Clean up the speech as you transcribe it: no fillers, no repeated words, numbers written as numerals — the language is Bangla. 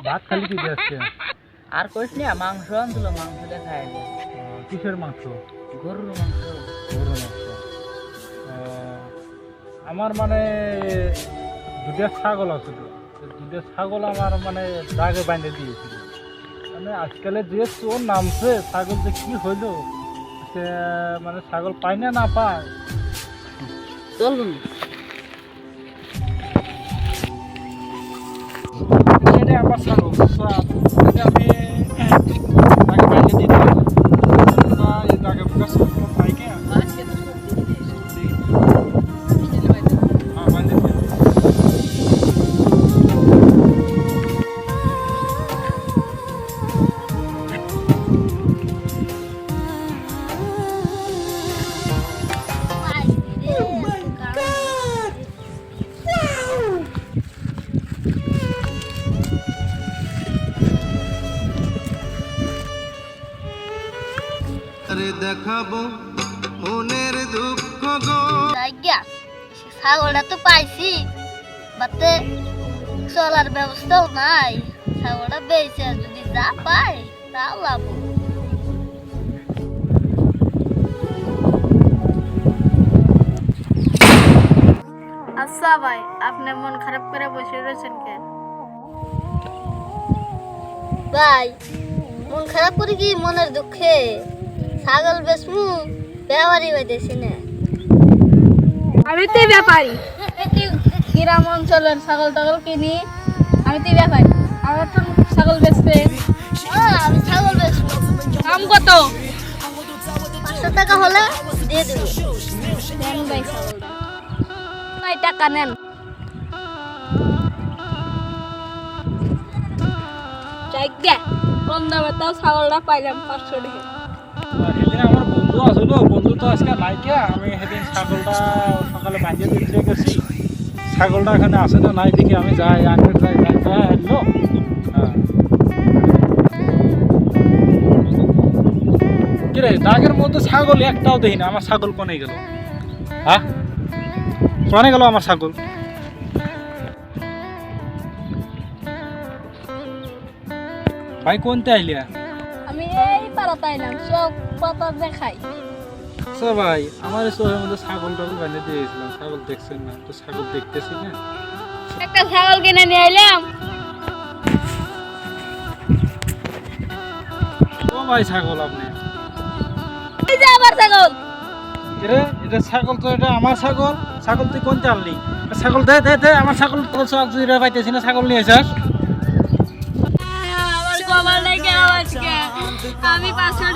ভাত খালি কি দিয়ে আজকে? আর কইস না, মাংস আনছিল, মাংস দিয়ে খাই আইলো। কিসের মাংস? গরুর মাংস। গরুর মাংস। আমার মানে দুটা ছাগল আছে তো, দুটা ছাগল আমার মানে দাগে বাইন্ধে দিয়েছিল। মানে আজকালে যে চোর নামছে, ছাগল যে কি হইলো, সে মানে ছাগল পাই না পায়। চল বন্ধু। এটা আমার ছাগল, এটা আমি দাগে বাইন্ধে দিতে এই দাগে বুকা ছাগল পাই কে? হ্যাঁ, বাইন্ধে দিয়ে। দেখাবো মনের দুঃখ গো। ছাগলটা তো পাইছি, বাতে চলার ব্যবস্থাও নাই। ছাগলটা বেঁচে যদি যা পাই তাও লাভ। আচ্ছা ভাই, আপনি মন খারাপ করে বসে রয়েছেন কেন? ভাই, মন খারাপ করে কি মনের দুঃখে? ছাগল বেচমু ব্যাপারই হইতেছি না। আমি তো ব্যাপারী, গ্রাম অঞ্চলের ছাগল টাগল কিনি। আমি তো ব্যাপারী, আমার তো ছাগল বেচবে। আমি ছাগল বেচবো। দাম কত? 500 টাকা হলে দিয়ে দেব। দেন ভাই ছাগলটা। ভাই টাকা নেন। জায়গা কম দামে তাও ছাগলটা পাইলাম 500 টাকা। সেদিন আমার বন্ধু আসলো, বন্ধু তো আজকে নাইকে। আমি সেদিন ছাগলটা সকালে বাঁধিয়ে দিতে গেছি, ছাগলটা এখানে আসে না নাই দেখি আমি যাই আগে যাই যাই যাই আসলো। কিরে দাগের মধ্যে ছাগল একটাও দেখি না, আমার ছাগল কোনে গেল? হ্যাঁ, কোনে গেল আমার ছাগল? ভাই কোনতে আইলিয়া? আমি এই পাড়াতে আইলাম, সব পাতা দেখাই। আচ্ছা ভাই, আমার এই চোখের মধ্যে ছাগল টাগল বানিয়ে দিয়েছিলাম, ছাগল দেখছেন না তো? ছাগল দেখতেছি না। একটা ছাগল কিনে নিয়ে আইলাম। ও ভাই ছাগল আপনি? এই যে আবার ছাগল। রে এটা ছাগল তো, এটা আমার ছাগল। ছাগল তুই কোনতে আনলি? ছাগল দে দে দে, আমার ছাগল তো সব জুড়ে পাইতেছি না, ছাগল নিয়ে যাস। আমার কমাল নাই কে আজকে। আমি 500